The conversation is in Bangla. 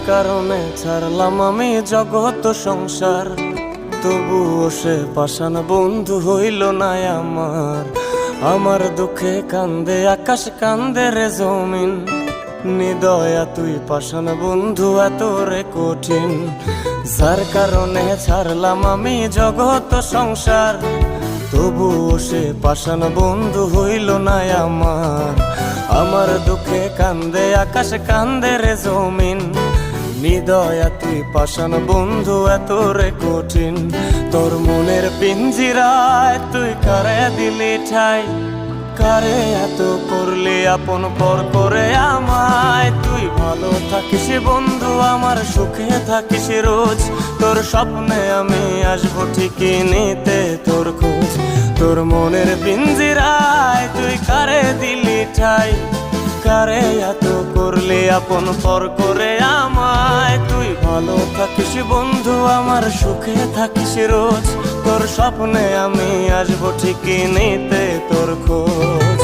কারণে ছাড়লাম আমি জগৎ সংসার, তবুও সে পাষাণ বন্ধু হইল না আমার। আমার দুঃখে কান্দে আকাশ, কান্দে রে জমিন, নিদয়া তুই পাষাণ বন্ধু এত রে কঠিন। যার কারণে ছাড়লাম আমি জগৎ সংসার, তবুও সে পাষাণ বন্ধু হইল না আমার। আমার দুঃখে কান্দে আকাশ, কান্দে রে জমিন, নিদয়া তুই পাষাণ বন্ধু এত রে কঠিন। তোর মনের পিঞ্জিরায় তুই কারে দিলি ঠাই, কারে এত করলি আপন পর করে আমায়। তুই ভালো থাকিস বন্ধু আমার, সুখে থাকিস রোজ, তোর স্বপ্নে আমি আসবো ঠিকই নিতে তোর খোঁজ। তোর মনের পিঞ্জিরায় তুই কারে দিলি ঠাই, কারে এত করলি আপন পর করে আমায়। তুই ভালো থাকিস বন্ধু আমার, সুখে থাকিস রোজ, তোর স্বপ্নে আমি আসবো ঠিকই নিতে তোর খোঁজ।